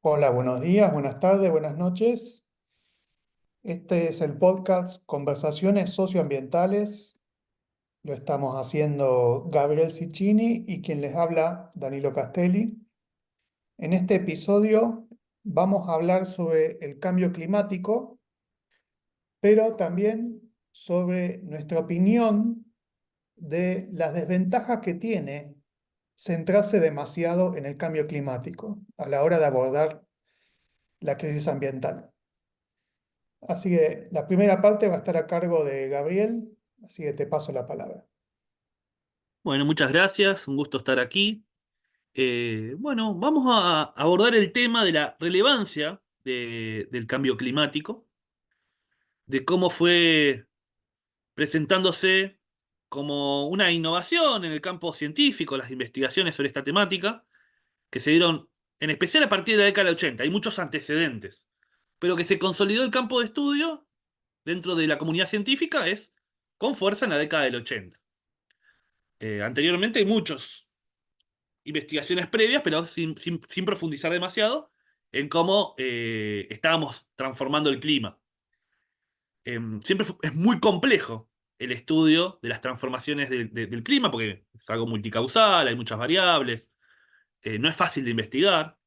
Hola, buenos días, buenas tardes, buenas noches. Este es el podcast Conversaciones Socioambientales. Lo estamos haciendo Gabriel Cicchini y quien les habla, Danilo Castelli. En este episodio vamos a hablar sobre el cambio climático, pero también sobre nuestra opinión de las desventajas que tiene centrarse demasiado en el cambio climático a la hora de abordar la crisis ambiental. Así que la primera parte va a estar a cargo de Gabriel, así que te paso la palabra. Bueno, muchas gracias, un gusto estar aquí. Bueno, vamos a abordar el tema de la relevancia del cambio climático, de cómo fue presentándose como una innovación en el campo científico, las investigaciones sobre esta temática, que se dieron en especial a partir de la década del 80. Hay muchos antecedentes, pero que se consolidó el campo de estudio dentro de la comunidad científica es con fuerza en la década del 80. Anteriormente hay muchos investigaciones previas, pero sin profundizar demasiado en cómo estábamos transformando el clima. Es muy complejo el estudio de las transformaciones del clima, porque es algo multicausal, hay muchas variables, no es fácil de investigar.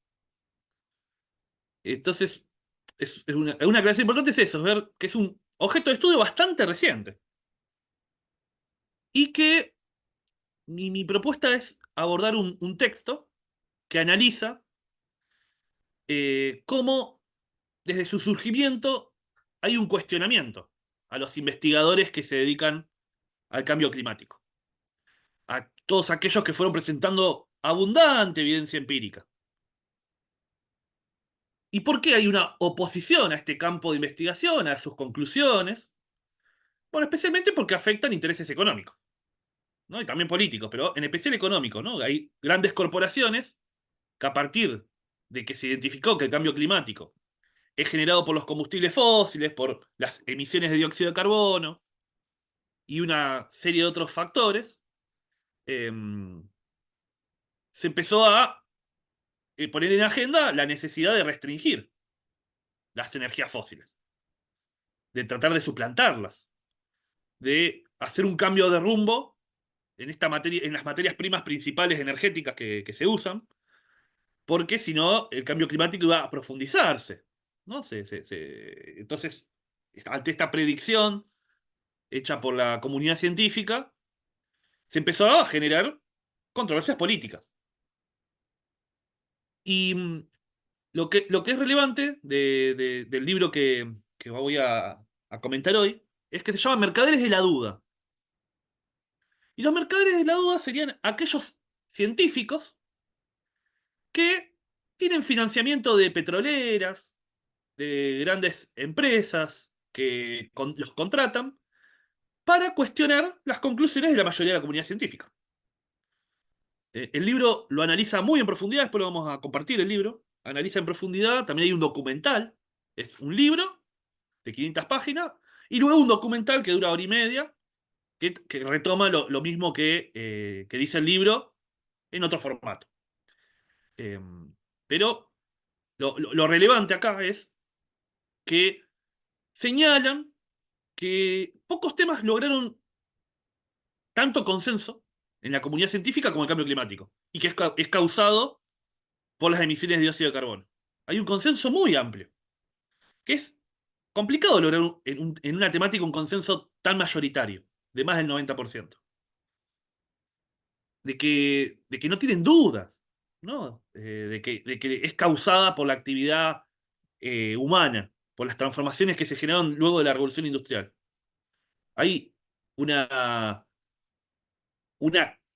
Entonces, una aclaración importante es eso, es ver que es un objeto de estudio bastante reciente. Y que mi propuesta es abordar un texto que analiza cómo desde su surgimiento hay un cuestionamiento a los investigadores que se dedican al cambio climático, a todos aquellos que fueron presentando abundante evidencia empírica. ¿Y por qué hay una oposición a este campo de investigación, a sus conclusiones? Bueno, especialmente porque afectan intereses económicos, ¿no? Y también políticos, pero en especial económicos, ¿no? Hay grandes corporaciones que a partir de que se identificó que el cambio climático es generado por los combustibles fósiles, por las emisiones de dióxido de carbono, y una serie de otros factores, eh, se empezó a poner en agenda la necesidad de restringir las energías fósiles, de tratar de suplantarlas, de hacer un cambio de rumbo en, esta materia, en las materias primas principales energéticas que se usan, porque si no, el cambio climático iba a profundizarse. ¿No? Entonces, ante esta predicción hecha por la comunidad científica, se empezó a generar controversias políticas. Y lo que es relevante del libro que voy a comentar hoy es que se llama Mercaderes de la Duda. Y los mercaderes de la duda serían aquellos científicos que tienen financiamiento de petroleras, de grandes empresas que los contratan para cuestionar las conclusiones de la mayoría de la comunidad científica. El libro lo analiza muy en profundidad, después lo vamos a compartir el libro. Analiza en profundidad, también hay un documental, es un libro de 500 páginas, y luego un documental que dura hora y media, que retoma lo mismo que dice el libro en otro formato. Eh, pero lo relevante acá es que señalan que pocos temas lograron tanto consenso en la comunidad científica como el cambio climático, y que es causado por las emisiones de dióxido de carbono. Hay un consenso muy amplio, que es complicado lograr en una temática un consenso tan mayoritario, de más del 90%. De que no tienen dudas, ¿no? De que es causada por la actividad humana, por las transformaciones que se generaron luego de la revolución industrial. Hay una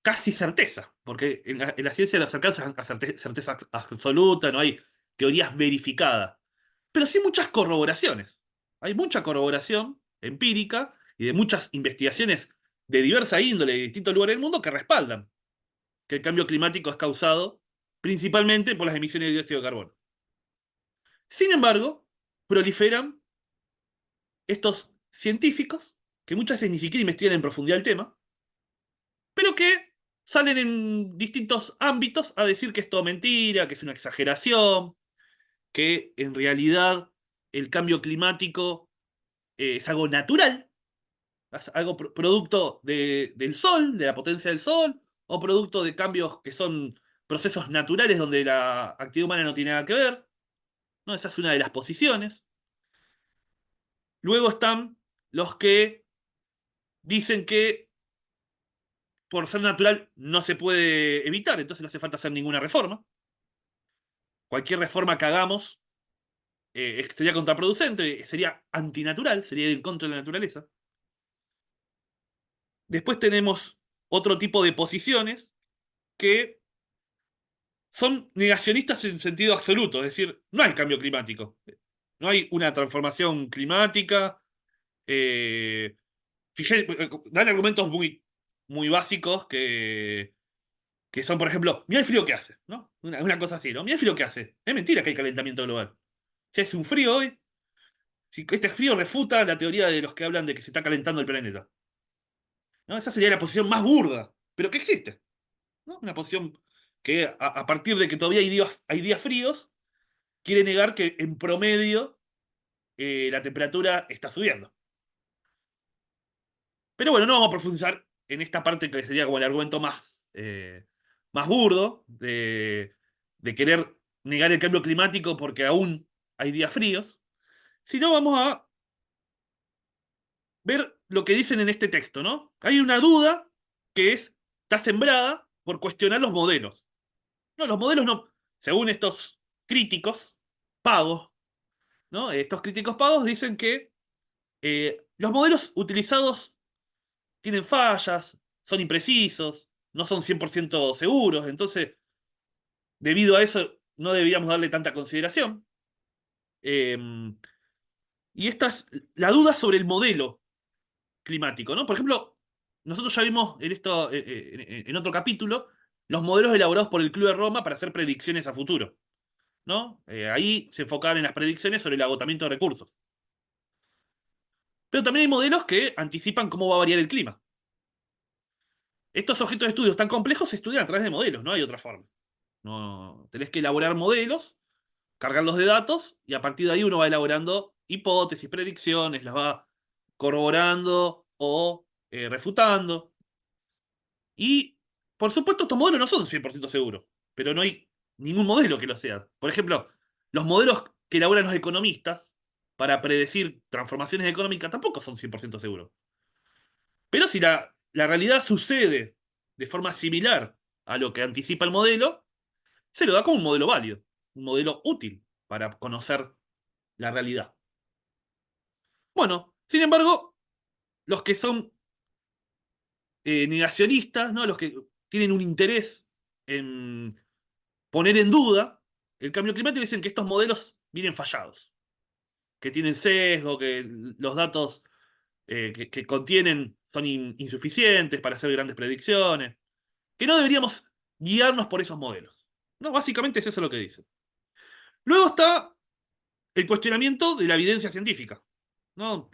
casi certeza, porque en la ciencia no se alcanza a certeza absoluta, no hay teorías verificadas, pero sí muchas corroboraciones. Hay mucha corroboración empírica y de muchas investigaciones de diversa índole de distintos lugares del mundo que respaldan que el cambio climático es causado principalmente por las emisiones de dióxido de carbono. Sin embargo, proliferan estos científicos que muchas veces ni siquiera investigan en profundidad el tema, pero que salen en distintos ámbitos a decir que es todo mentira, que es una exageración, que en realidad el cambio climático es algo natural, es algo producto del sol, de la potencia del sol, o producto de cambios que son procesos naturales donde la actividad humana no tiene nada que ver. ¿No? Esa es una de las posiciones. Luego están los que dicen que por ser natural no se puede evitar, entonces no hace falta hacer ninguna reforma. Cualquier reforma que hagamos sería contraproducente, sería antinatural, sería ir en contra de la naturaleza. Después tenemos otro tipo de posiciones que son negacionistas en sentido absoluto, es decir, no hay cambio climático, no hay una transformación climática. Eh, Dan argumentos muy básicos que son, por ejemplo, mira el frío que hace, ¿no? Una cosa así, ¿no? Mira el frío que hace. Es mentira que hay calentamiento global. Si hace un frío hoy, si este frío refuta la teoría de los que hablan de que se está calentando el planeta. ¿No? Esa sería la posición más burda, pero que existe. ¿No? Una posición que a partir de que todavía hay días fríos, quiere negar que en promedio la temperatura está subiendo. Pero bueno, no vamos a profundizar en esta parte que sería como el argumento más burdo de querer negar el cambio climático porque aún hay días fríos, sino vamos a ver lo que dicen en este texto, ¿no? Hay una duda que está sembrada por cuestionar los modelos. No, los modelos no, según estos críticos pagos, ¿no? Estos críticos pagos dicen que los modelos utilizados tienen fallas, son imprecisos, no son 100% seguros, entonces, debido a eso, no deberíamos darle tanta consideración. Eh, y esta es la duda sobre el modelo climático, ¿no? Por ejemplo, nosotros ya vimos en otro capítulo los modelos elaborados por el Club de Roma para hacer predicciones a futuro, ¿no? Ahí se enfocaban en las predicciones sobre el agotamiento de recursos. Pero también hay modelos que anticipan cómo va a variar el clima. Estos objetos de estudio tan complejos se estudian a través de modelos, no hay otra forma. No, tenés que elaborar modelos, cargarlos de datos, y a partir de ahí uno va elaborando hipótesis, predicciones, las va corroborando o refutando. Y, por supuesto, estos modelos no son 100% seguros, pero no hay ningún modelo que lo sea. Por ejemplo, los modelos que elaboran los economistas para predecir transformaciones económicas tampoco son 100% seguros. Pero si la realidad sucede de forma similar a lo que anticipa el modelo, se lo da como un modelo válido, un modelo útil para conocer la realidad. Bueno, sin embargo, los que son negacionistas, ¿no? Los que tienen un interés en poner en duda el cambio climático, dicen que estos modelos vienen fallados, que tienen sesgo, que los datos que contienen son insuficientes para hacer grandes predicciones, que no deberíamos guiarnos por esos modelos. No, básicamente es eso lo que dicen. Luego está el cuestionamiento de la evidencia científica. ¿No?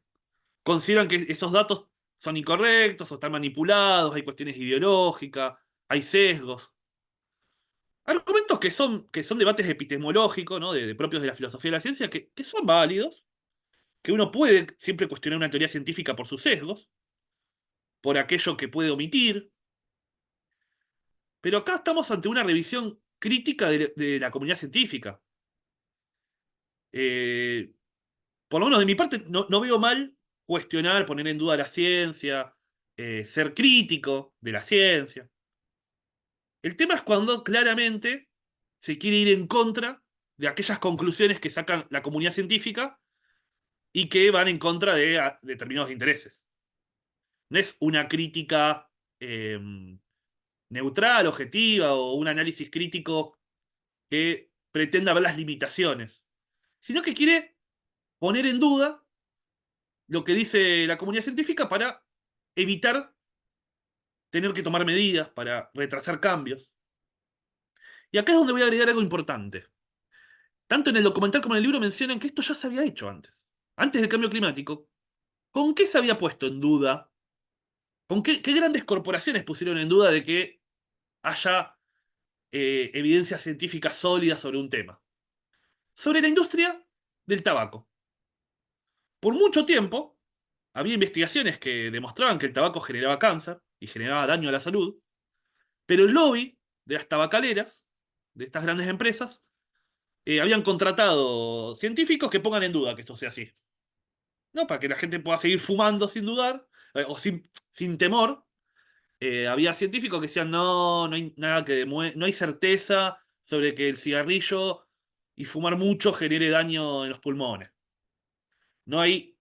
Consideran que esos datos son incorrectos o están manipulados, hay cuestiones ideológicas, hay sesgos. Argumentos que son debates epistemológicos, ¿no? Propios de la filosofía de la ciencia, que son válidos, que uno puede siempre cuestionar una teoría científica por sus sesgos, por aquello que puede omitir, pero acá estamos ante una revisión crítica de la comunidad científica. Eh, por lo menos de mi parte, no veo mal cuestionar, poner en duda la ciencia, ser crítico de la ciencia. El tema es cuando claramente se quiere ir en contra de aquellas conclusiones que sacan la comunidad científica y que van en contra de determinados intereses. No es una crítica eh, neutral, objetiva o un análisis crítico que pretenda ver las limitaciones, sino que quiere poner en duda lo que dice la comunidad científica para evitar tener que tomar medidas, para retrasar cambios. Y acá es donde voy a agregar algo importante. Tanto en el documental como en el libro mencionan que esto ya se había hecho antes. Antes del cambio climático, ¿con qué se había puesto en duda? ¿Con qué grandes corporaciones pusieron en duda de que haya evidencia científica sólida sobre un tema? sobre la industria del tabaco. Por mucho tiempo había investigaciones que demostraban que el tabaco generaba cáncer y generaba daño a la salud, pero el lobby de las tabacaleras, de estas grandes empresas, habían contratado científicos que pongan en duda que esto sea así. ¿No? Para que la gente pueda seguir fumando sin dudar, o sin temor. Había científicos que decían, no, no hay nada no hay certeza sobre que el cigarrillo y fumar mucho genere daño en los pulmones. No hay,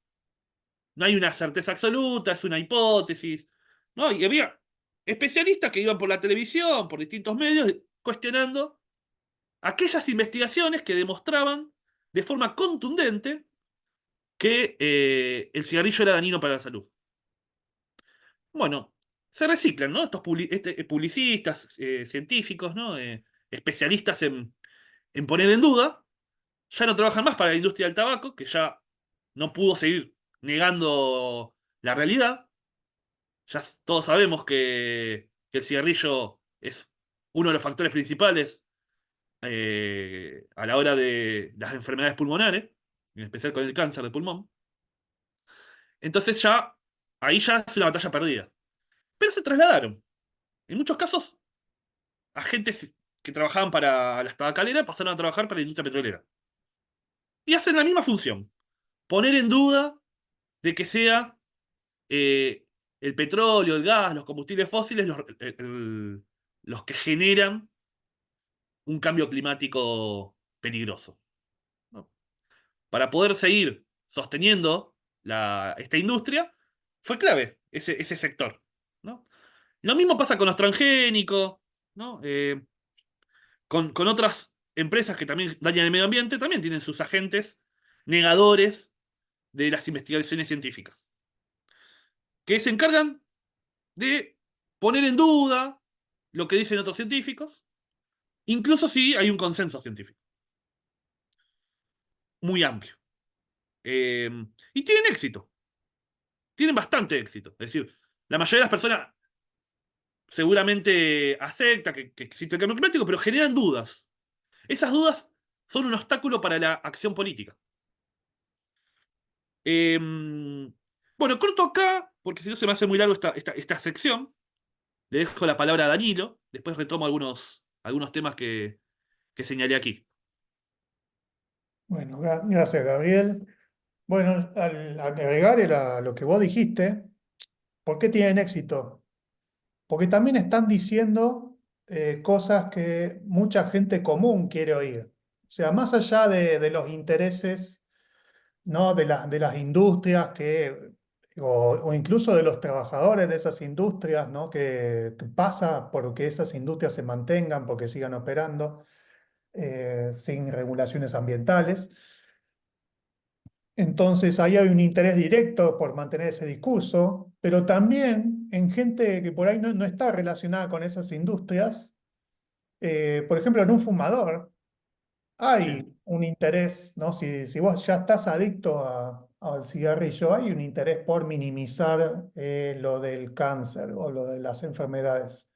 no hay una certeza absoluta, es una hipótesis. ¿No? Y había especialistas que iban por la televisión, por distintos medios, cuestionando aquellas investigaciones que demostraban de forma contundente que el cigarrillo era dañino para la salud. Bueno, se reciclan, ¿no? Estos publicistas, científicos, ¿no? Especialistas en poner en duda, ya no trabajan más para la industria del tabaco, que ya no pudo seguir negando la realidad. Ya todos sabemos que el cigarrillo es uno de los factores principales a la hora de las enfermedades pulmonares, en especial con el cáncer de pulmón. Entonces ya, ahí ya es una batalla perdida. Pero se trasladaron. En muchos casos, agentes que trabajaban para las tabacaleras pasaron a trabajar para la industria petrolera. Y hacen la misma función. Poner en duda de que sea eh, el petróleo, el gas, los combustibles fósiles los que generan un cambio climático peligroso. ¿No? Para poder seguir sosteniendo esta industria, fue clave ese sector. ¿No? Lo mismo pasa con los transgénicos, ¿no? Con otras empresas que también dañan el medio ambiente, también tienen sus agentes negadores de las investigaciones científicas, que se encargan de poner en duda lo que dicen otros científicos, incluso si hay un consenso científico muy amplio. Eh, y tienen bastante éxito. Es decir, la mayoría de las personas seguramente acepta que existe el cambio climático, pero generan dudas. Esas dudas son un obstáculo para la acción política. Eh, bueno, corto acá, porque si no se me hace muy largo esta sección. Le dejo la palabra a Danilo, después retomo algunos temas que señalé aquí. Bueno, gracias, Gabriel. Bueno, al agregar lo que vos dijiste, ¿por qué tienen éxito? Porque también están diciendo cosas que mucha gente común quiere oír. O sea, más allá de los intereses, ¿no? De las industrias o incluso de los trabajadores de esas industrias, ¿no? Que pasa por que esas industrias se mantengan, porque sigan operando sin regulaciones ambientales. Entonces ahí hay un interés directo por mantener ese discurso, pero también en gente que por ahí no está relacionada con esas industrias. Por ejemplo, en un fumador Sí, hay un interés, ¿no? Si vos ya estás adicto al cigarrillo, hay un interés por minimizar lo del cáncer o lo de las enfermedades,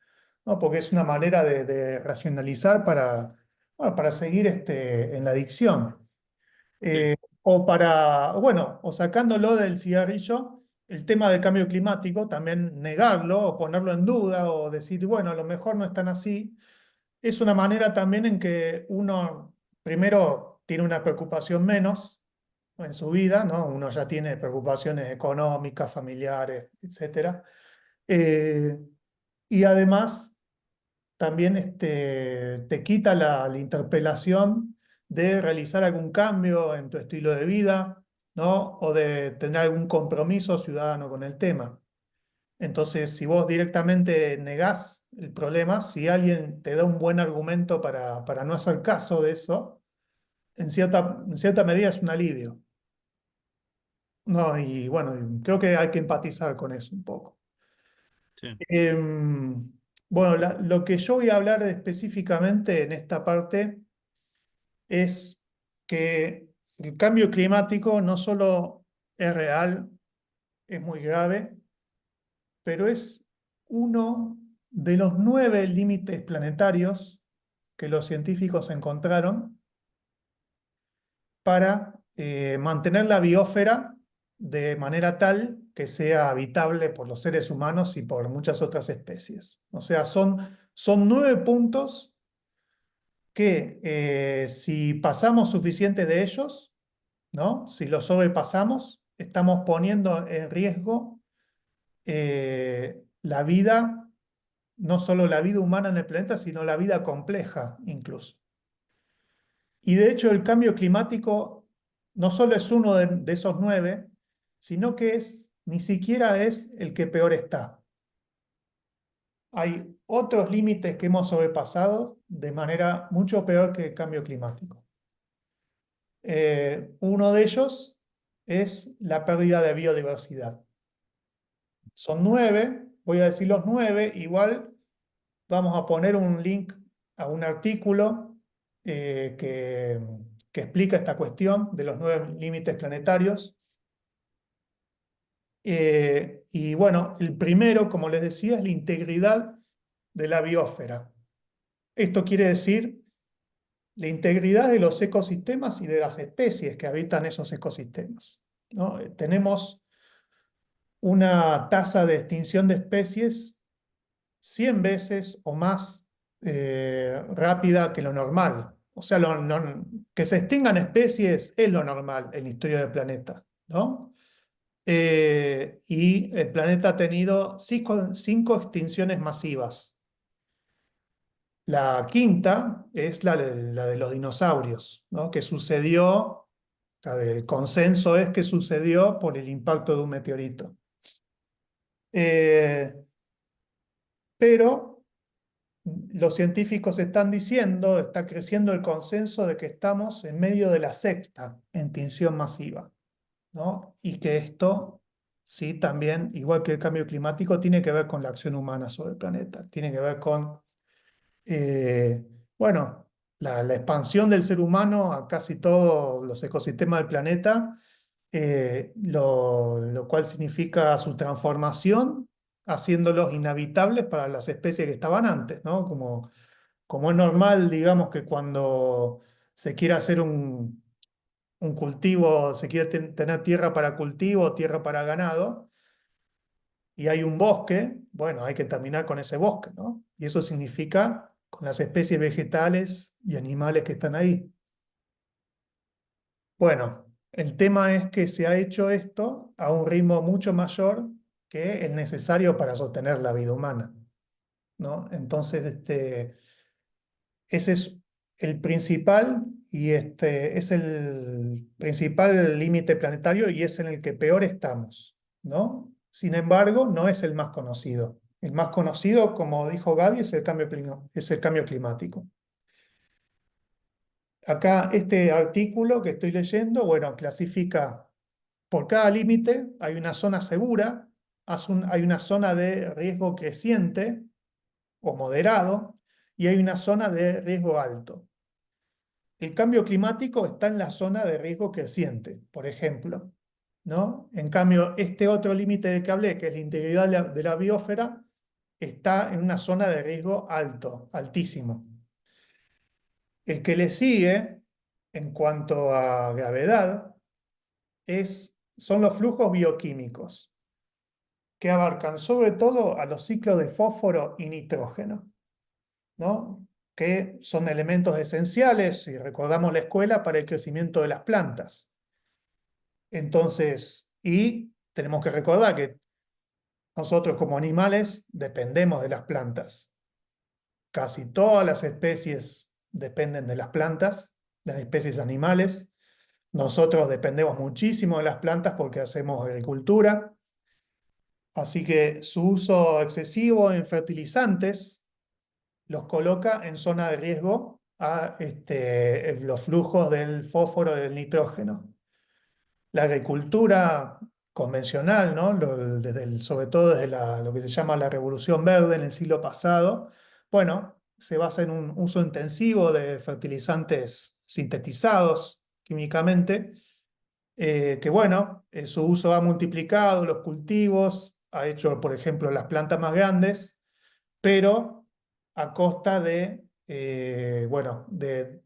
¿no? Porque es una manera de racionalizar bueno, para seguir en la adicción. sí, O sacándolo del cigarrillo, el tema del cambio climático, también negarlo o ponerlo en duda o decir, bueno, a lo mejor no es tan así, es una manera también en que uno primero tiene una preocupación menos en su vida, ¿no? Uno ya tiene preocupaciones económicas, familiares, etcétera. Eh, y además también te quita la interpelación de realizar algún cambio en tu estilo de vida, ¿no? O de tener algún compromiso ciudadano con el tema. Entonces, si vos directamente negás el problema, si alguien te da un buen argumento para no hacer caso de eso, en cierta medida es un alivio. No, y bueno, creo que hay que empatizar con eso un poco. sí, Bueno, lo que yo voy a hablar específicamente en esta parte es que el cambio climático no solo es real, es muy grave, pero es uno de los 9 límites planetarios que los científicos encontraron para mantener la biosfera de manera tal que sea habitable por los seres humanos y por muchas otras especies. O sea, son 9 puntos que si pasamos suficiente de ellos, ¿no? Si los sobrepasamos, estamos poniendo en riesgo la vida, no solo la vida humana en el planeta, sino la vida compleja incluso. Y de hecho el cambio climático no solo es uno de esos 9, sino que ni siquiera es el que peor está. Hay otros límites que hemos sobrepasado de manera mucho peor que el cambio climático. Uno de ellos es la pérdida de biodiversidad. Son 9, voy a decir los 9, igual vamos a poner un link a un artículo que explica esta cuestión de los 9 límites planetarios. Y bueno, el primero, como les decía, es la integridad de la biosfera. Esto quiere decir la integridad de los ecosistemas y de las especies que habitan esos ecosistemas, ¿no? Tenemos una tasa de extinción de especies 100 veces o más rápida que lo normal. O sea, que se extingan especies es lo normal en la historia del planeta, ¿no? Y el planeta ha tenido 5 extinciones masivas. La quinta es la de los dinosaurios, ¿no? Que sucedió, el consenso es que sucedió por el impacto de un meteorito. Eh, pero los científicos están diciendo, está creciendo el consenso de que estamos en medio de la sexta extinción masiva, ¿no? Y que esto, sí, también, igual que el cambio climático, tiene que ver con la acción humana sobre el planeta, tiene que ver con, eh, bueno, la expansión del ser humano a casi todos los ecosistemas del planeta, lo cual significa su transformación, haciéndolos inhabitables para las especies que estaban antes, ¿no? Como es normal, digamos, que cuando se quiere hacer un cultivo, se quiere tener tierra para cultivo, tierra para ganado, y hay un bosque, bueno, hay que terminar con ese bosque, ¿no? Y eso significa con las especies vegetales y animales que están ahí. Bueno, el tema es que se ha hecho esto a un ritmo mucho mayor que el necesario para sostener la vida humana, ¿no? Entonces, ese es el principal y es el principal límite planetario y es en el que peor estamos, ¿no? Sin embargo, no es el más conocido. El más conocido, como dijo Gaby, es el cambio climático. Acá este artículo que estoy leyendo, bueno, clasifica por cada límite, hay una zona segura, hay una zona de riesgo creciente o moderado y hay una zona de riesgo alto. El cambio climático está en la zona de riesgo creciente, por ejemplo, ¿no? En cambio, este otro límite del que hablé, que es la integridad de la biosfera, está en una zona de riesgo alto, altísimo. El que le sigue, en cuanto a gravedad, son los flujos bioquímicos, que abarcan sobre todo a los ciclos de fósforo y nitrógeno, ¿no? Que son elementos esenciales, si recordamos la escuela, para el crecimiento de las plantas. Entonces, y tenemos que recordar que nosotros como animales dependemos de las plantas. Casi todas las especies dependen de las plantas, de las especies animales. Nosotros dependemos muchísimo de las plantas porque hacemos agricultura. Así que su uso excesivo en fertilizantes los coloca en zona de riesgo a los flujos del fósforo y del nitrógeno. La agricultura convencional, ¿no? Sobre todo desde lo que se llama la Revolución Verde en el siglo pasado, bueno, se basa en un uso intensivo de fertilizantes sintetizados químicamente, que bueno, su uso ha multiplicado los cultivos, ha hecho, por ejemplo, las plantas más grandes, pero a costa de bueno, de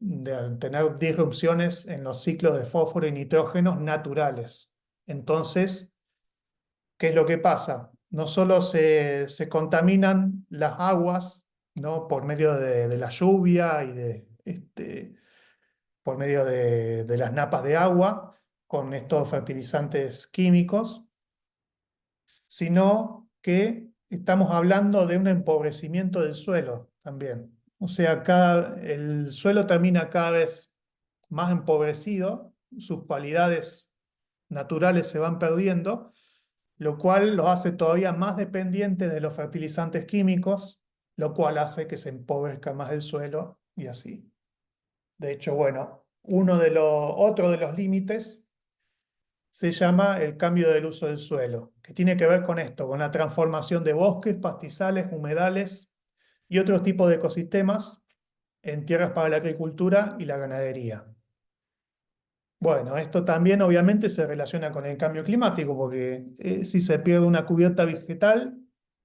tener disrupciones en los ciclos de fósforo y nitrógenos naturales. Entonces, ¿qué es lo que pasa? No solo se contaminan las aguas, ¿no? Por medio de la lluvia y por medio de las napas de agua con estos fertilizantes químicos, sino que estamos hablando de un empobrecimiento del suelo también. O sea, el suelo termina cada vez más empobrecido, sus cualidades naturales se van perdiendo, lo cual los hace todavía más dependientes de los fertilizantes químicos, lo cual hace que se empobrezca más el suelo y así. De hecho, bueno, otro de los límites se llama el cambio del uso del suelo, que tiene que ver con esto, con la transformación de bosques, pastizales, humedales y otros tipos de ecosistemas en tierras para la agricultura y la ganadería. Bueno, esto también obviamente se relaciona con el cambio climático, porque si se pierde una cubierta vegetal,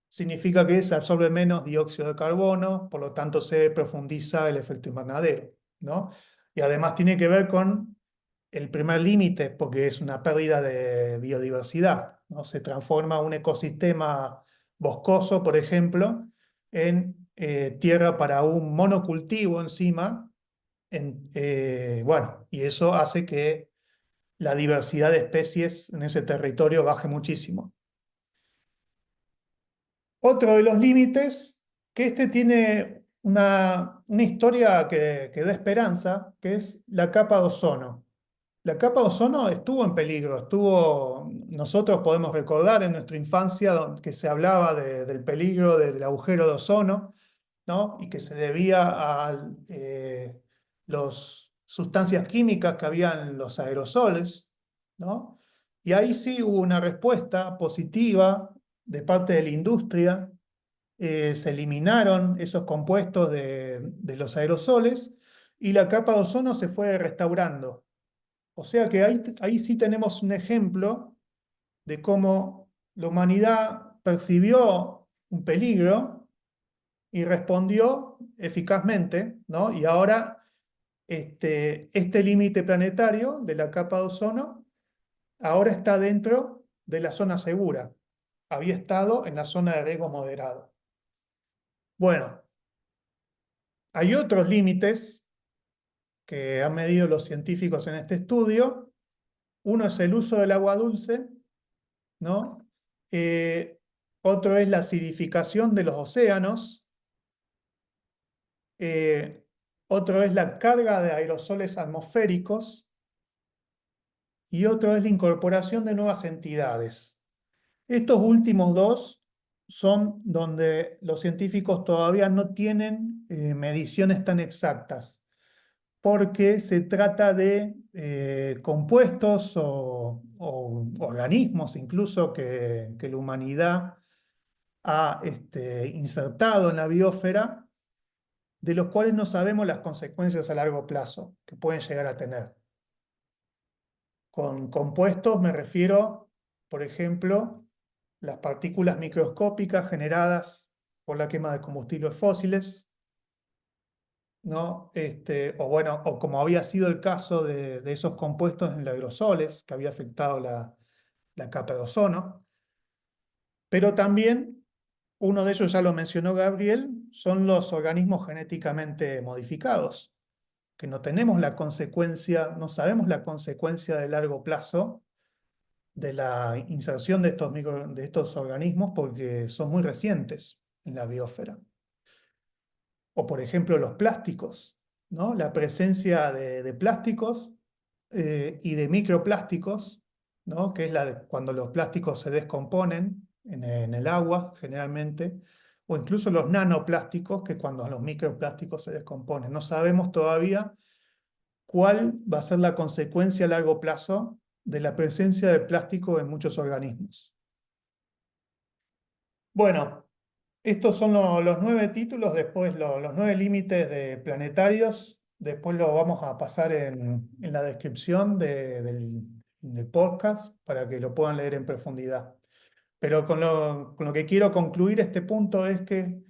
significa que se absorbe menos dióxido de carbono, por lo tanto se profundiza el efecto invernadero, ¿no? Y además tiene que ver con el primer límite, porque es una pérdida de biodiversidad, ¿no? Se transforma un ecosistema boscoso, por ejemplo, en tierra para un monocultivo encima, bueno, y eso hace que la diversidad de especies en ese territorio baje muchísimo. Otro de los límites, que este tiene una historia que da esperanza, que es la capa de ozono. La capa de ozono estuvo en peligro, nosotros podemos recordar en nuestra infancia que se hablaba del peligro del agujero de ozono, ¿no? Y que se debía a las sustancias químicas que había en los aerosoles, ¿no? Y ahí sí hubo una respuesta positiva de parte de la industria, se eliminaron esos compuestos de los aerosoles y la capa de ozono se fue restaurando. O sea que ahí sí tenemos un ejemplo de cómo la humanidad percibió un peligro y respondió eficazmente, ¿no? Y ahora este límite planetario de la capa de ozono ahora está dentro de la zona segura. Había estado en la zona de riesgo moderado. Bueno, hay otros límites que han medido los científicos en este estudio. Uno es el uso del agua dulce, ¿no? Eh, Otro es la acidificación de los océanos. Eh, Otro es la carga de aerosoles atmosféricos y otro es la incorporación de nuevas entidades. Estos últimos dos son donde los científicos todavía no tienen mediciones tan exactas, porque se trata de compuestos o organismos incluso que la humanidad ha insertado en la biosfera, de los cuales no sabemos las consecuencias a largo plazo que pueden llegar a tener. Con compuestos me refiero, por ejemplo, las partículas microscópicas generadas por la quema de combustibles fósiles, ¿no? O bueno, o como había sido el caso de esos compuestos en los aerosoles, que había afectado la capa de ozono. Pero también, uno de ellos ya lo mencionó Gabriel, son los organismos genéticamente modificados, que no tenemos la consecuencia, no sabemos la consecuencia de largo plazo de la inserción de estos organismos porque son muy recientes en la biosfera. O por ejemplo los plásticos, ¿no? La presencia de plásticos y de microplásticos, ¿no? Que es cuando los plásticos se descomponen en el agua generalmente, o incluso los nanoplásticos, que es cuando los microplásticos se descomponen. No sabemos todavía cuál va a ser la consecuencia a largo plazo de la presencia de plástico en muchos organismos. Bueno, estos son los 9 títulos, después los 9 límites planetarios, después lo vamos a pasar en la descripción del podcast para que lo puedan leer en profundidad. Pero con lo que quiero concluir este punto es que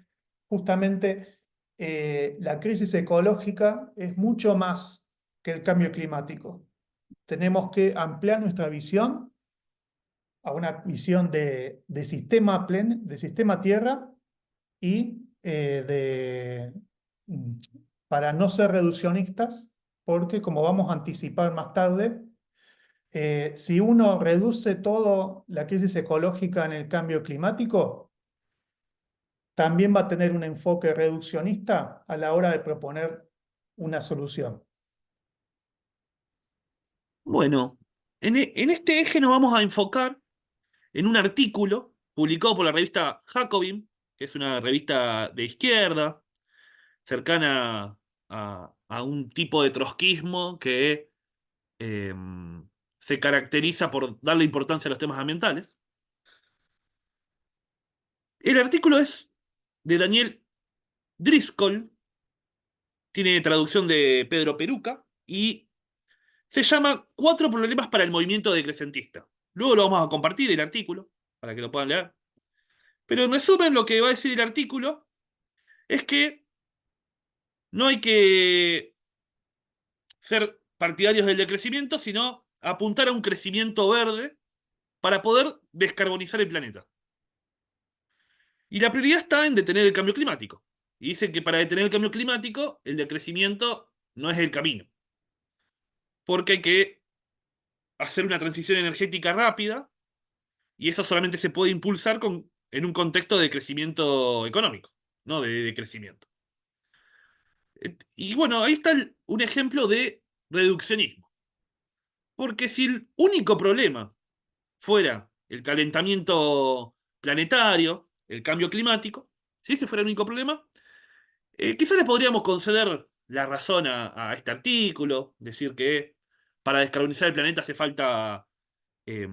justamente la crisis ecológica es mucho más que el cambio climático. Tenemos que ampliar nuestra visión a una visión de sistema de sistema Tierra y mm, para no ser reduccionistas, porque como vamos a anticipar más tarde, si uno reduce todo la crisis ecológica en el cambio climático, también va a tener un enfoque reduccionista a la hora de proponer una solución. Bueno, en este eje nos vamos a enfocar en un artículo publicado por la revista Jacobin, que es una revista de izquierda, cercana a un tipo de trotskismo que eh, se caracteriza por darle importancia a los temas ambientales. El artículo es de Daniel Driscoll, tiene traducción de Pedro Peruca y se llama Cuatro problemas para el movimiento decrecentista. Luego lo vamos a compartir el artículo para que lo puedan leer. Pero en resumen, lo que va a decir el artículo es que no hay que ser partidarios del decrecimiento, sino apuntar a un crecimiento verde para poder descarbonizar el planeta. Y la prioridad está en detener el cambio climático. Y dice que para detener el cambio climático, el decrecimiento no es el camino. Porque hay que hacer una transición energética rápida y eso solamente se puede impulsar en un contexto de crecimiento económico, no de crecimiento. Y bueno, ahí está un ejemplo de reduccionismo. Porque si el único problema fuera el calentamiento planetario, el cambio climático, si ese fuera el único problema, quizás le podríamos conceder la razón a este artículo, decir que para descarbonizar el planeta hace falta eh,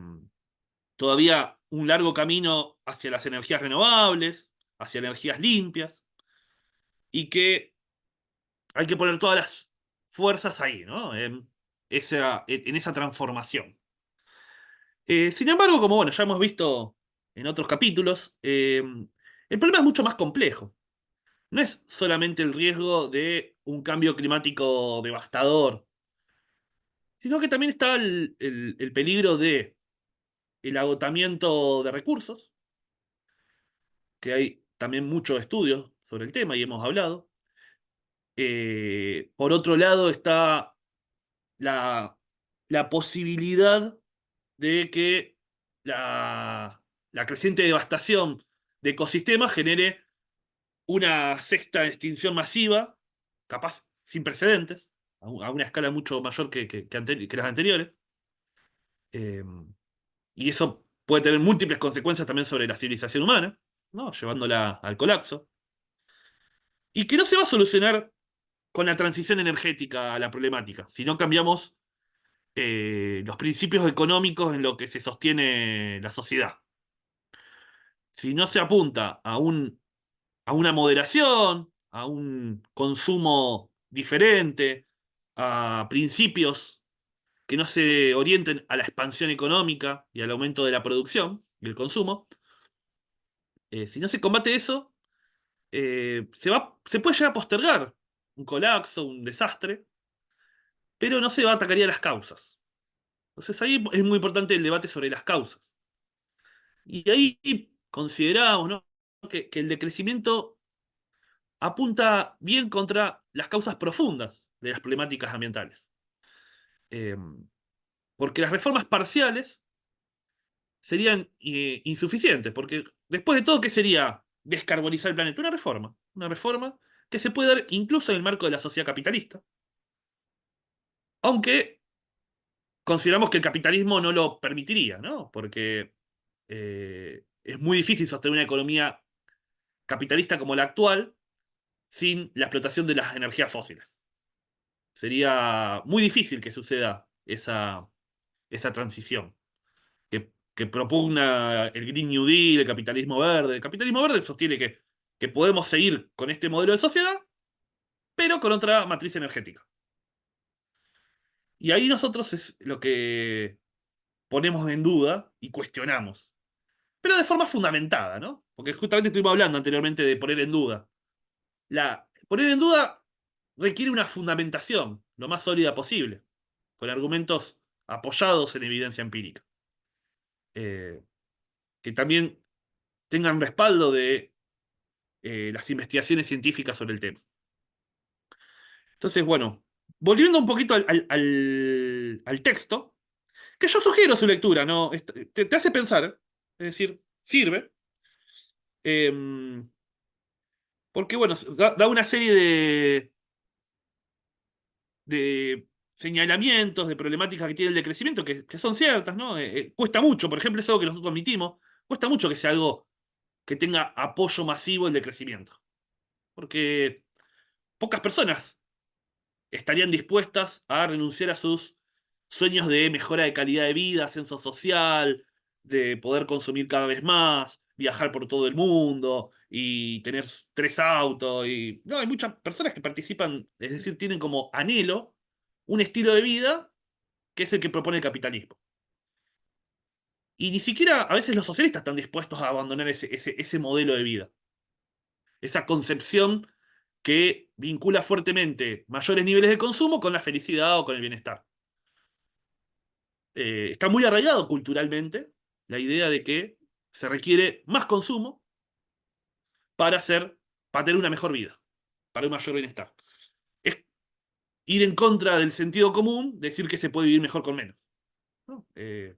todavía un largo camino hacia las energías renovables, hacia energías limpias, y que hay que poner todas las fuerzas ahí, ¿no? En esa transformación. Sin embargo, como bueno, ya hemos visto en otros capítulos, el problema es mucho más complejo. No es solamente el riesgo de un cambio climático devastador, sino que también está el peligro de el agotamiento de recursos, que hay también muchos estudios sobre el tema y hemos hablado. Por otro lado está la, la posibilidad de que la creciente devastación de ecosistemas genere una sexta extinción masiva, capaz sin precedentes, a una escala mucho mayor que las anteriores. Eh, y eso puede tener múltiples consecuencias también sobre la civilización humana, ¿no? Llevándola al colapso. Y que no se va a solucionar con la transición energética a la problemática, si no cambiamos los principios económicos en lo que se sostiene la sociedad. Si no se apunta a una moderación, a un consumo diferente, a principios que no se orienten a la expansión económica y al aumento de la producción y el consumo, si no se combate eso, se puede llegar a postergar un colapso, un desastre, pero no se va a atacar a las causas. Entonces ahí es muy importante el debate sobre las causas. Y ahí consideramos, ¿no?, que el decrecimiento apunta bien contra las causas profundas de las problemáticas ambientales. Eh, Porque las reformas parciales serían insuficientes, porque después de todo, ¿qué sería descarbonizar el planeta? Una reforma que se puede dar incluso en el marco de la sociedad capitalista, aunque consideramos que el capitalismo no lo permitiría, ¿no? Porque es muy difícil sostener una economía capitalista como la actual sin la explotación de las energías fósiles. Sería muy difícil que suceda esa transición que propugna el Green New Deal, el capitalismo verde. El capitalismo verde sostiene que podemos seguir con este modelo de sociedad, pero con otra matriz energética. Y ahí nosotros es lo que ponemos en duda y cuestionamos. Pero de forma fundamentada, ¿no? Porque justamente estuvimos hablando anteriormente de poner en duda. poner en duda requiere una fundamentación lo más sólida posible, con argumentos apoyados en evidencia empírica, eh, que también tengan respaldo de las investigaciones científicas sobre el tema. Entonces, bueno, volviendo un poquito al texto, que yo sugiero su lectura, ¿no? Te hace pensar, es decir, sirve, eh, porque, bueno, da una serie de señalamientos, de problemáticas que tiene el decrecimiento, que son ciertas, ¿no? Cuesta mucho, por ejemplo, es algo que nosotros admitimos, cuesta mucho que sea algo que tenga apoyo masivo el decrecimiento, porque pocas personas estarían dispuestas a renunciar a sus sueños de mejora de calidad de vida, ascenso social, de poder consumir cada vez más, viajar por todo el mundo y tener 3 autos. No, hay muchas personas que participan, es decir, tienen como anhelo un estilo de vida que es el que propone el capitalismo. Y ni siquiera a veces los socialistas están dispuestos a abandonar ese modelo de vida, esa concepción que vincula fuertemente mayores niveles de consumo con la felicidad o con el bienestar. Está muy arraigado culturalmente la idea de que se requiere más consumo para para tener una mejor vida, para un mayor bienestar. Es ir en contra del sentido común, decir que se puede vivir mejor con menos, ¿no? Que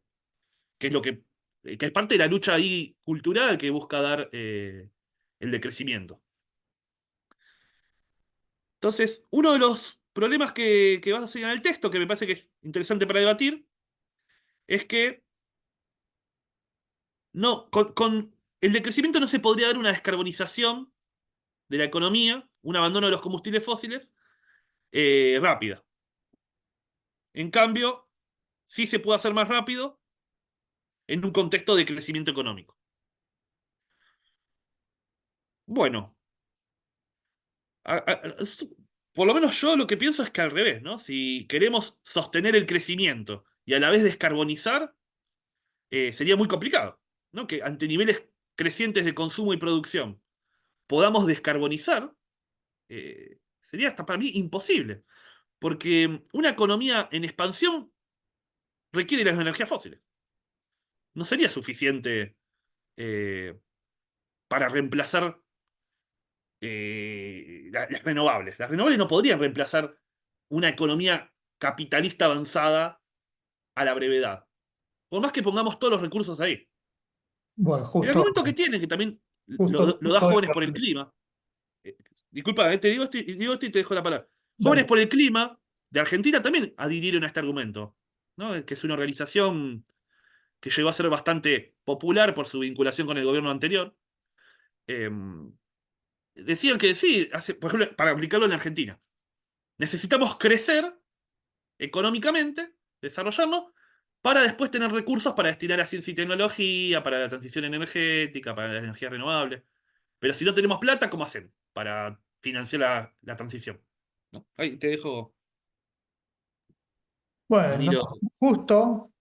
es que es parte de la lucha ahí cultural que busca dar el decrecimiento. Entonces, uno de los problemas que vas a seguir en el texto, que me parece que es interesante para debatir, es que no, con el decrecimiento no se podría dar una descarbonización de la economía, un abandono de los combustibles fósiles rápida. En cambio, sí se puede hacer más rápido en un contexto de crecimiento económico. Bueno, a- a- por lo menos yo lo que pienso es que al revés, ¿no? Si queremos sostener el crecimiento y a la vez descarbonizar, sería muy complicado, ¿no? Que ante niveles crecientes de consumo y producción podamos descarbonizar, sería hasta para mí imposible, porque una economía en expansión requiere las energías fósiles. No sería suficiente eh, para reemplazar las renovables. Las renovables no podrían reemplazar una economía capitalista avanzada a la brevedad, por más que pongamos todos los recursos ahí. Bueno, El argumento que tienen, que también lo da justo Jóvenes por el Clima, eh, disculpa, digo esto y te dejo la palabra. Jóvenes dale. por el Clima de Argentina también adhirieron a este argumento, ¿no? Que es una organización que llegó a ser bastante popular por su vinculación con el gobierno anterior. Eh, Decían que sí, por ejemplo, para aplicarlo en Argentina, necesitamos crecer económicamente, desarrollarnos, para después tener recursos para destinar a ciencia y tecnología, para la transición energética, para la energía renovable. Pero si no tenemos plata, ¿cómo hacemos para financiar la transición? ¿No? Ahí te dejo, Bueno, Danilo. justo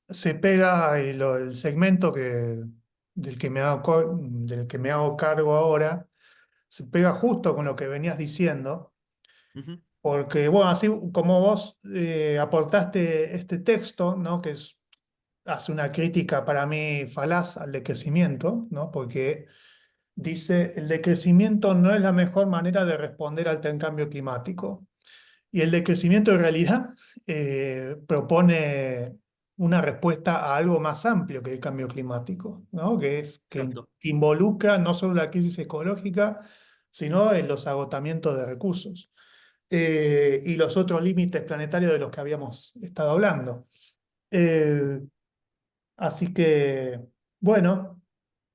se pega el segmento del que me hago cargo ahora, se pega justo con lo que venías diciendo, Ujú, porque, bueno, así como vos aportaste este texto, ¿no? Hace una crítica para mí falaz al decrecimiento, ¿no? Porque dice, el decrecimiento no es la mejor manera de responder al cambio climático. Y el decrecimiento en realidad propone una respuesta a algo más amplio que el cambio climático, ¿no? exacto. Que involucra no solo la crisis ecológica, sino los agotamientos de recursos y los otros límites planetarios de los que habíamos estado hablando. Eh, Así que, bueno,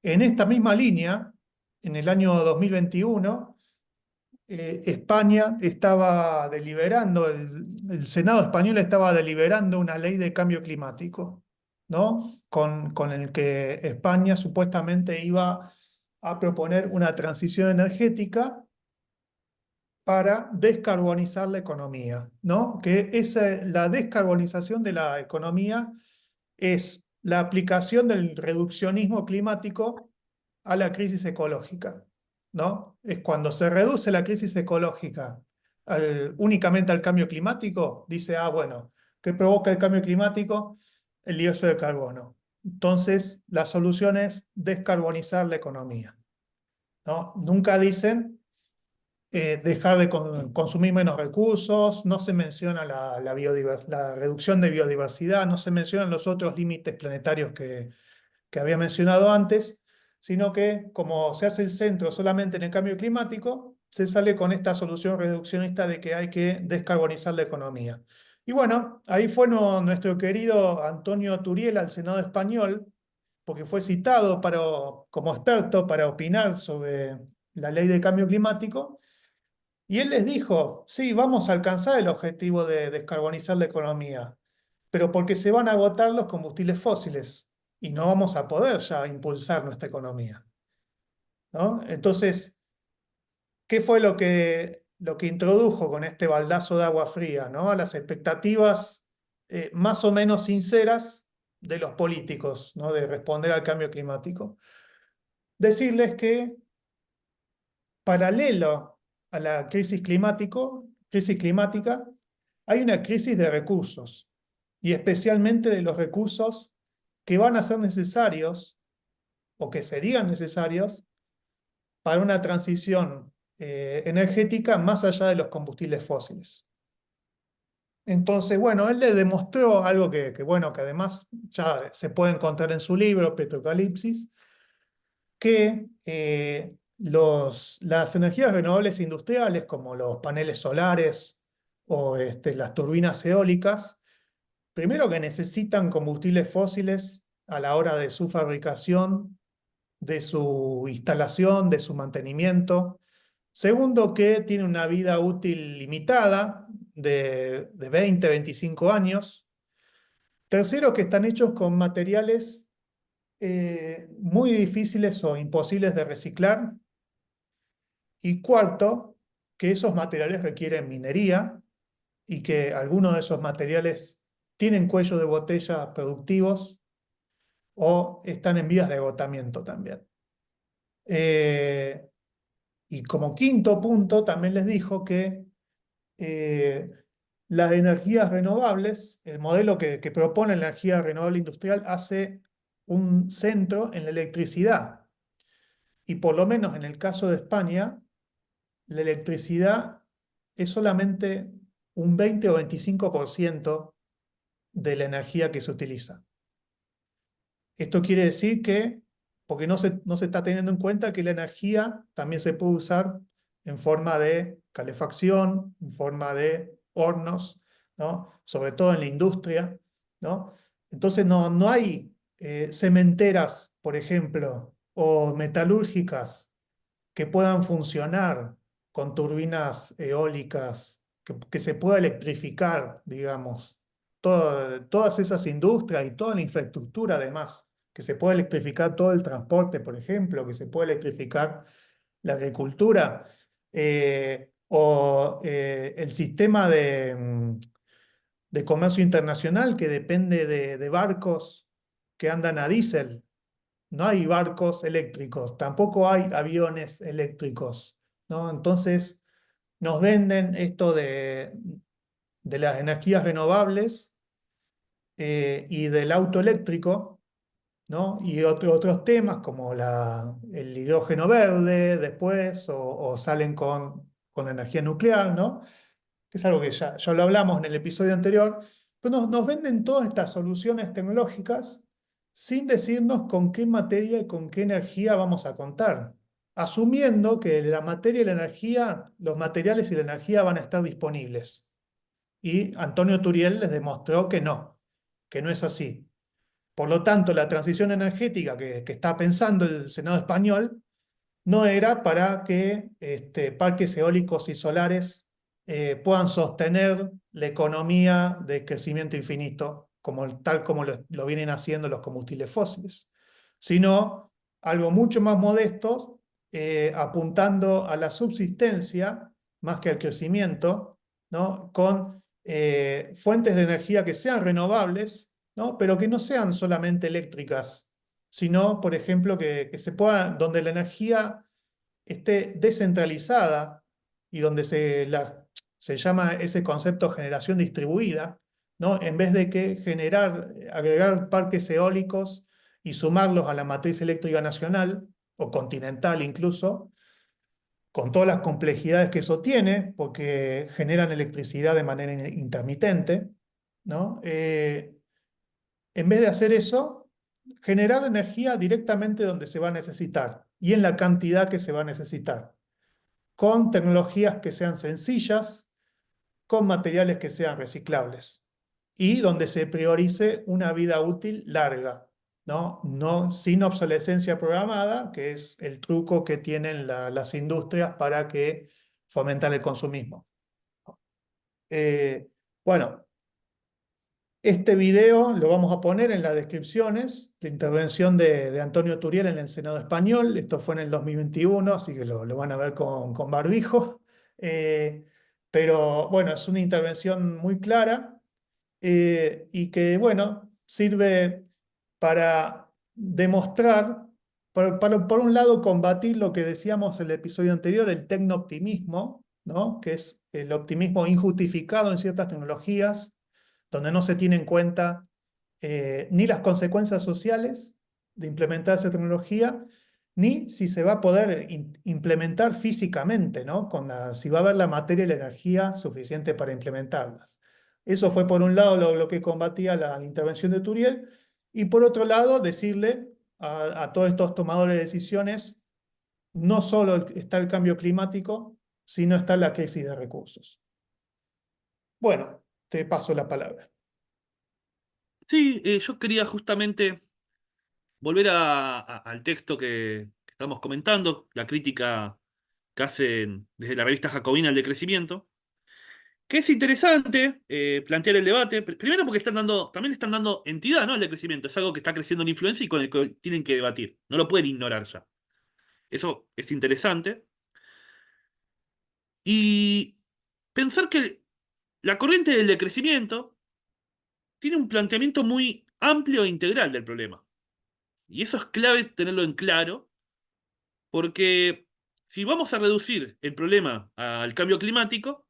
en esta misma línea, en el año 2021 España estaba deliberando, el Senado español estaba deliberando una ley de cambio climático, ¿no? Con el que España supuestamente iba a proponer una transición energética para descarbonizar la economía, ¿no? La descarbonización de la economía es la aplicación del reduccionismo climático a la crisis ecológica, ¿no? Es cuando se reduce la crisis ecológica únicamente al cambio climático, dice, ah, bueno, ¿qué provoca el cambio climático? El dióxido de carbono. Entonces, la solución es descarbonizar la economía, ¿no? Nunca dicen dejar de consumir menos recursos, no se menciona la reducción de biodiversidad, no se mencionan los otros límites planetarios que había mencionado antes, sino que como se hace el centro solamente en el cambio climático, se sale con esta solución reduccionista de que hay que descarbonizar la economía. Y bueno, ahí fue nuestro querido Antonio Turiel al Senado español, porque fue citado como experto para opinar sobre la ley de cambio climático, y él les dijo, sí, vamos a alcanzar el objetivo de descarbonizar la economía, pero porque se van a agotar los combustibles fósiles y no vamos a poder ya impulsar nuestra economía, ¿no? Entonces, ¿qué fue lo que introdujo con este baldazo de agua fría, ¿no? A las expectativas más o menos sinceras de los políticos, ¿no? De responder al cambio climático. Decirles que paralelo a la crisis climática, hay una crisis de recursos, y especialmente de los recursos que van a ser necesarios o que serían necesarios para una transición energética más allá de los combustibles fósiles. Entonces, bueno, él le demostró algo bueno, que además ya se puede encontrar en su libro, Petrocalipsis, que las energías renovables industriales, como los paneles solares o las turbinas eólicas, primero que necesitan combustibles fósiles a la hora de su fabricación, de su instalación, de su mantenimiento. Segundo, que tiene una vida útil limitada de 20, 25 años. Tercero, que están hechos con materiales muy difíciles o imposibles de reciclar. Y cuarto, que esos materiales requieren minería y que algunos de esos materiales tienen cuello de botella productivos o están en vías de agotamiento también. Eh, y como quinto punto, también les dijo que eh, las energías renovables, el modelo que propone la energía renovable industrial, hace un centro en la electricidad. Y por lo menos en el caso de España, la electricidad es solamente un 20 o 25% de la energía que se utiliza. Esto quiere decir que, porque no se está teniendo en cuenta que la energía también se puede usar en forma de calefacción, en forma de hornos, ¿no? Sobre todo en la industria, ¿no? Entonces no hay cementeras, por ejemplo, o metalúrgicas que puedan funcionar con turbinas eólicas, que se pueda electrificar, digamos, todas esas industrias y toda la infraestructura además, que se pueda electrificar todo el transporte, por ejemplo, que se pueda electrificar la agricultura, o el sistema de comercio internacional que depende de barcos que andan a diésel. No hay barcos eléctricos, tampoco hay aviones eléctricos, ¿no? Entonces nos venden esto de las energías renovables y del auto eléctrico, ¿no? Y otros temas como el hidrógeno verde después, o salen con la energía nuclear, ¿no? Que es algo que ya lo hablamos en el episodio anterior, pero nos venden todas estas soluciones tecnológicas sin decirnos con qué materia y con qué energía vamos a contar, asumiendo que la materia y la energía, los materiales y la energía van a estar disponibles. Y Antonio Turiel les demostró que no es así. Por lo tanto, la transición energética que está pensando el Senado español no era para que parques eólicos y solares puedan sostener la economía de crecimiento infinito, tal como lo vienen haciendo los combustibles fósiles, sino algo mucho más modesto, apuntando a la subsistencia más que al crecimiento, ¿no? Con fuentes de energía que sean renovables, ¿no? Pero que no sean solamente eléctricas, sino, por ejemplo, que se pueda, donde la energía esté descentralizada y donde se llama ese concepto generación distribuida, ¿no? En vez de que agregar parques eólicos y sumarlos a la matriz eléctrica nacional o continental incluso, con todas las complejidades que eso tiene, porque generan electricidad de manera intermitente, ¿no? En vez de hacer eso, generar energía directamente donde se va a necesitar y en la cantidad que se va a necesitar, con tecnologías que sean sencillas, con materiales que sean reciclables y donde se priorice una vida útil larga, ¿no? No sin obsolescencia programada, que es el truco que tienen las industrias para que fomentar el consumismo. Eh, bueno, este video lo vamos a poner en las descripciones, la intervención de Antonio Turiel en el Senado Español. Esto fue en el 2021, así que lo van a ver con barbijo. Eh, pero bueno, es una intervención muy clara y que, bueno, sirve para demostrar, por un lado, combatir lo que decíamos en el episodio anterior, el tecnooptimismo, ¿no? Que es el optimismo injustificado en ciertas tecnologías donde no se tienen en cuenta ni las consecuencias sociales de implementar esa tecnología, ni si se va a poder implementar físicamente, ¿no? Si va a haber la materia y la energía suficiente para implementarlas. Eso fue por un lado lo que combatía la intervención de Turiel, y por otro lado decirle a todos estos tomadores de decisiones, no solo está el cambio climático, sino está la crisis de recursos. Bueno, te paso la palabra. Sí, yo quería justamente volver al texto que estamos comentando, la crítica que hacen desde la revista jacobina al decrecimiento, que es interesante plantear el debate, primero porque también le están dando entidad, ¿no? Al decrecimiento, es algo que está creciendo en influencia y con el que tienen que debatir, no lo pueden ignorar ya. Eso es interesante. Y pensar que la corriente del decrecimiento tiene un planteamiento muy amplio e integral del problema. Y eso es clave tenerlo en claro, porque si vamos a reducir el problema al cambio climático,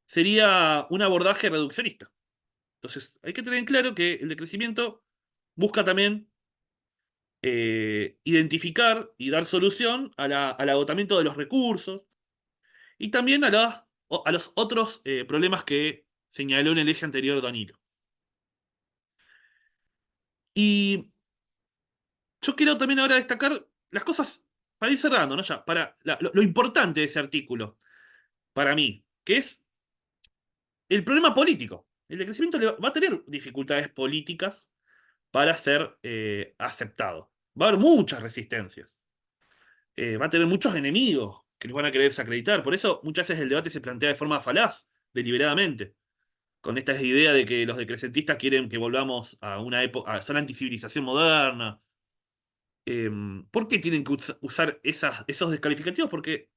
sería un abordaje reduccionista. Entonces, hay que tener en claro que el decrecimiento busca también identificar y dar solución al agotamiento de los recursos y también a los otros problemas que señaló en el eje anterior Danilo. Y yo quiero también ahora destacar las cosas para ir cerrando, ¿no? Ya, para lo importante de ese artículo, para mí, que es el problema político. El decrecimiento va a tener dificultades políticas para ser aceptado. Va a haber muchas resistencias. Va a tener muchos enemigos que nos van a querer desacreditar. Por eso muchas veces el debate se plantea de forma falaz, deliberadamente, con esta idea de que los decrecentistas quieren que volvamos a una época, a la anticivilización moderna. ¿Por qué tienen que usar esos descalificativos? Porque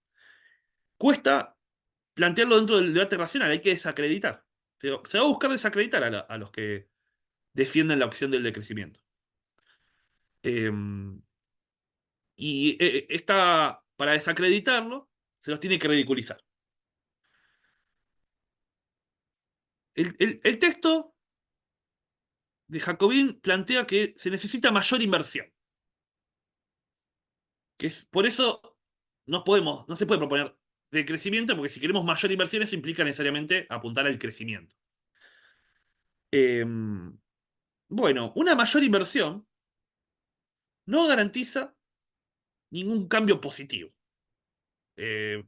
cuesta plantearlo dentro del debate racional, hay que desacreditar. Se va a buscar desacreditar a los que defienden la opción del decrecimiento. Eh, para desacreditarlo, se los tiene que ridiculizar. El texto de Jacobin plantea que se necesita mayor inversión. Por eso no se puede proponer decrecimiento, porque si queremos mayor inversión, eso implica necesariamente apuntar al crecimiento. Eh, bueno, una mayor inversión no garantiza ningún cambio positivo. Eh,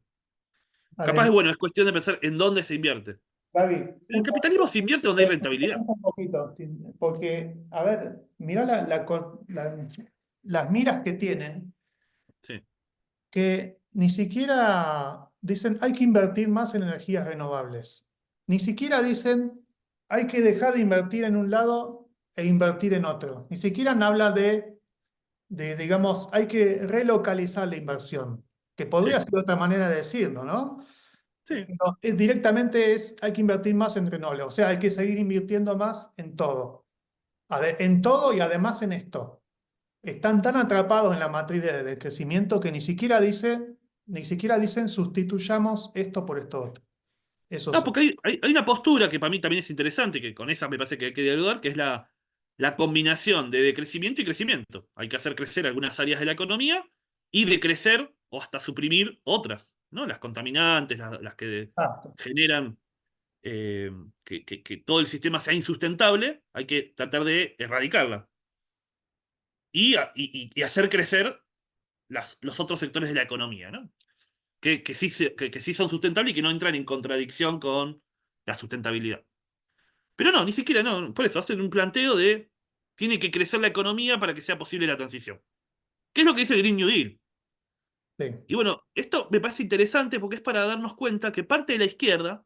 Capaz Además, bueno, es cuestión de pensar en dónde se invierte. Gaby, En el capitalismo se invierte donde hay rentabilidad. un poquito, porque, a ver, mirá las miras que tienen, Sí, que ni siquiera dicen hay que invertir más en energías renovables. Ni siquiera dicen hay que dejar de invertir en un lado e invertir en otro. Ni siquiera habla digamos, hay que relocalizar la inversión, que podría sí, ser otra manera de decirlo, ¿no? sí. No, directamente hay que invertir más en renovables, o sea, hay que seguir invirtiendo más en todo y además en esto. están tan atrapados en la matriz de crecimiento que ni siquiera dicen sustituyamos esto por esto otro. Eso No, sí. porque hay una postura que para mí también es interesante, que con esa me parece que hay que dialogar, que es la combinación de decrecimiento y crecimiento. Hay que hacer crecer algunas áreas de la economía y decrecer o hasta suprimir otras, ¿no? Las contaminantes, las que Exacto. generan eh, que todo el sistema sea insustentable, hay que tratar de erradicarla y hacer crecer los otros sectores de la economía, ¿no? Que sí son sustentables y que no entran en contradicción con la sustentabilidad. Pero no, ni siquiera, no. Por eso hacen un planteo de tiene que crecer la economía para que sea posible la transición. ¿Qué es lo que dice el Green New Deal? Sí. Y bueno, esto me parece interesante porque es para darnos cuenta que parte de la izquierda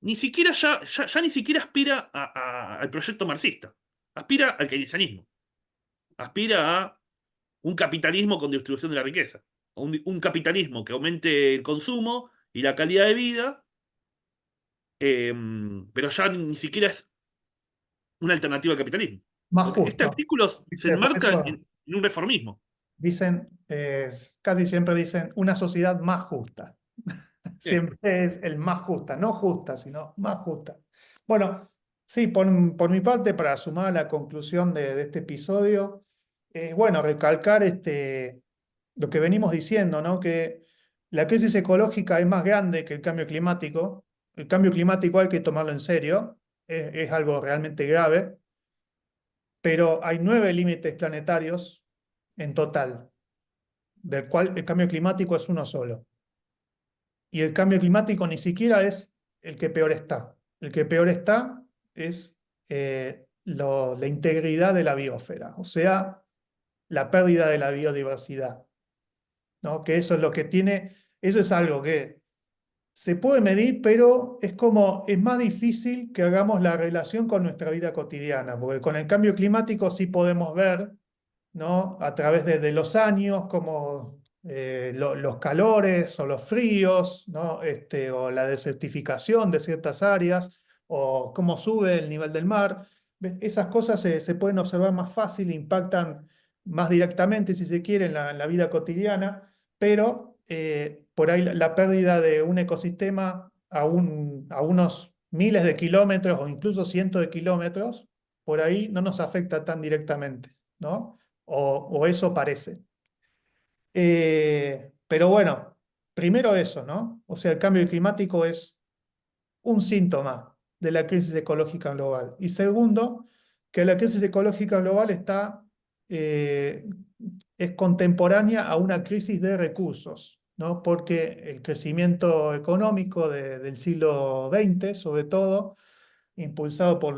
ni siquiera ya ni siquiera aspira al proyecto marxista. Aspira al keynesianismo. Aspira a un capitalismo con distribución de la riqueza. Un capitalismo que aumente el consumo y la calidad de vida, pero ya ni siquiera es una alternativa al capitalismo. Más Porque este justo. artículo se ¿Viste? Por enmarca eso en un reformismo. dicen, casi siempre dicen, una sociedad más justa. Sí. Siempre es el más justa, no justa, sino más justa. Bueno, sí, por mi parte, para sumar a la conclusión de este episodio, bueno, recalcar lo que venimos diciendo, ¿no? Que la crisis ecológica es más grande que el cambio climático. El cambio climático hay que tomarlo en serio, es algo realmente grave, pero hay 9 límites planetarios en total, del cual el cambio climático es uno solo. Y el cambio climático ni siquiera es el que peor está. El que peor está es la integridad de la biosfera, o sea, la pérdida de la biodiversidad, ¿no? Que eso es lo que tiene, eso es algo que se puede medir, pero es más difícil que hagamos la relación con nuestra vida cotidiana, porque con el cambio climático sí podemos ver, ¿no? A través de los años, como los calores o los fríos, ¿no? O la desertificación de ciertas áreas, o cómo sube el nivel del mar. ¿Ves? Esas cosas se pueden observar más fácil, impactan más directamente, si se quiere, en la vida cotidiana, pero por ahí la pérdida de un ecosistema a unos miles de kilómetros o incluso cientos de kilómetros, por ahí no nos afecta tan directamente, ¿no? O eso parece. Pero bueno, primero eso, ¿no? O sea, el cambio climático es un síntoma de la crisis ecológica global. Y segundo, que la crisis ecológica global eh, es contemporánea a una crisis de recursos, ¿no? Porque el crecimiento económico del siglo XX, sobre todo, impulsado por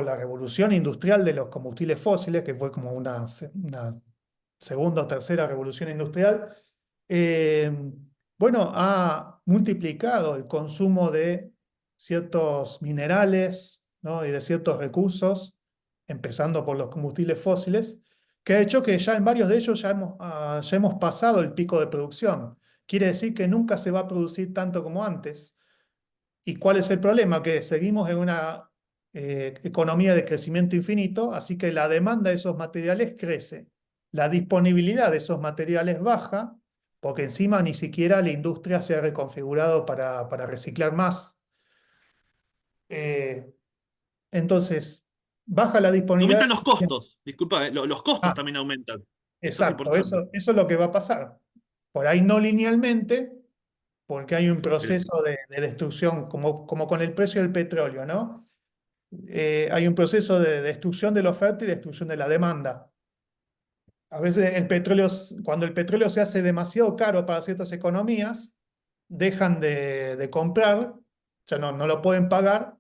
la revolución industrial de los combustibles fósiles, que fue como una segunda o tercera revolución industrial, eh, bueno, ha multiplicado el consumo de ciertos minerales, ¿no? Y de ciertos recursos, empezando por los combustibles fósiles, que ha hecho que ya en varios de ellos ya hemos pasado el pico de producción. Quiere decir que nunca se va a producir tanto como antes. ¿Y cuál es el problema? Que seguimos en una economía de crecimiento infinito, así que la demanda de esos materiales crece, la disponibilidad de esos materiales baja, porque encima ni siquiera la industria se ha reconfigurado para reciclar más. Eh, entonces, baja la Y disponibilidad. aumentan los costos, disculpa, los costos Ah, también aumentan. Eso es exacto, importante. eso es lo que va a pasar. Por ahí no linealmente, porque hay un Pero proceso de destrucción, como con el precio del petróleo, ¿no? Hay un proceso de destrucción de la oferta y destrucción de la demanda. A veces cuando el petróleo se hace demasiado caro para ciertas economías, dejan de comprar, ya no lo pueden pagar,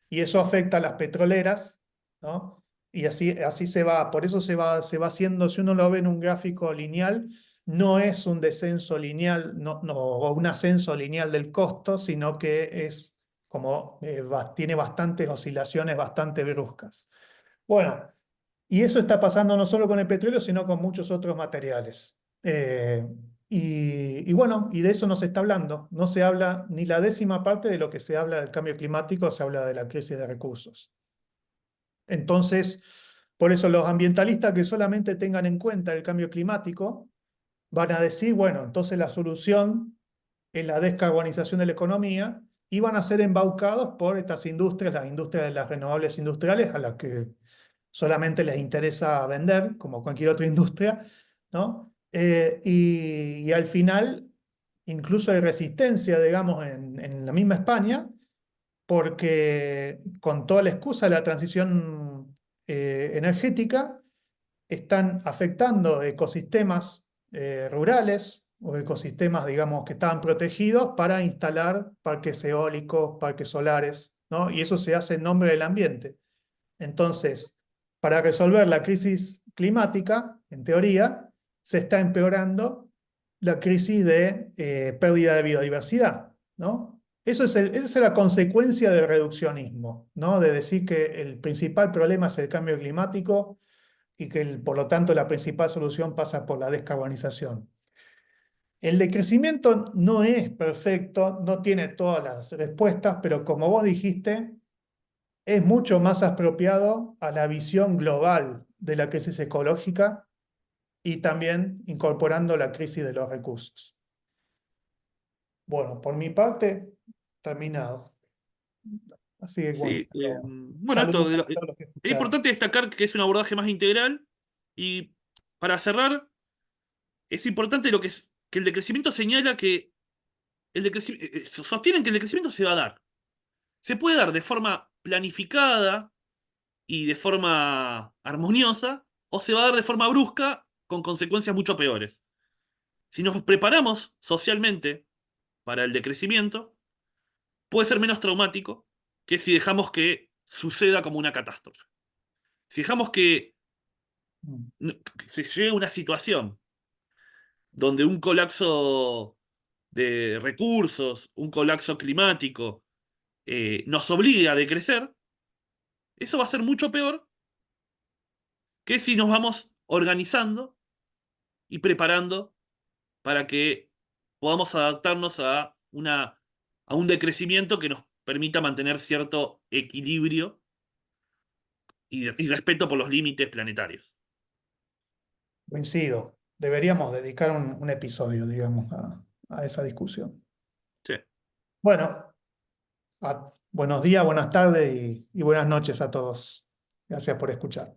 y eso afecta a las petroleras, ¿no? Y así se va, por eso se va haciendo, si uno lo ve en un gráfico lineal, no es un descenso lineal o un ascenso lineal del costo, sino que es como tiene bastantes oscilaciones bastante bruscas. Bueno, y eso está pasando no solo con el petróleo, sino con muchos otros materiales. Y bueno, y de eso no se está hablando. No se habla ni la décima parte de lo que se habla del cambio climático, se habla de la crisis de recursos. Entonces, Por eso los ambientalistas que solamente tengan en cuenta el cambio climático van a decir, bueno, entonces la solución es la descarbonización de la economía y van a ser embaucados por estas industrias, las industrias de las renovables industriales, a las que solamente les interesa vender, como cualquier otra industria, ¿no? Y al final, incluso hay resistencia, digamos, en la misma España, porque con toda la excusa de la transición energética, están afectando ecosistemas rurales o ecosistemas, digamos, que estaban protegidos para instalar parques eólicos, parques solares, ¿no? Y eso se hace en nombre del ambiente. Entonces, para resolver la crisis climática, en teoría, se está empeorando la crisis de pérdida de biodiversidad, ¿no? Esa es la consecuencia del reduccionismo, ¿no? De decir que el principal problema es el cambio climático y que por lo tanto la principal solución pasa por la descarbonización. El decrecimiento no es perfecto, no tiene todas las respuestas, pero como vos dijiste, es mucho más apropiado a la visión global de la crisis ecológica y también incorporando la crisis de los recursos. Bueno, por mi parte, terminado. Así que bueno, Sí, bueno, saludos esto a todos los que es escucharon. importante destacar que es un abordaje más integral y para cerrar, es importante lo que es que el decrecimiento señala que sostienen que el decrecimiento se va a dar. Se puede dar de forma planificada y de forma armoniosa, o se va a dar de forma brusca con consecuencias mucho peores. Si nos preparamos socialmente para el decrecimiento, puede ser menos traumático que si dejamos que suceda como una catástrofe. Si dejamos que se llegue a una situación donde un colapso de recursos, un colapso climático, nos obligue a decrecer, eso va a ser mucho peor que si nos vamos organizando y preparando para que podamos adaptarnos a un decrecimiento que nos permita mantener cierto equilibrio y respeto por los límites planetarios. Coincido. Deberíamos dedicar un episodio, digamos, a esa discusión. Sí. Bueno, buenos días, buenas tardes y buenas noches a todos. Gracias por escuchar.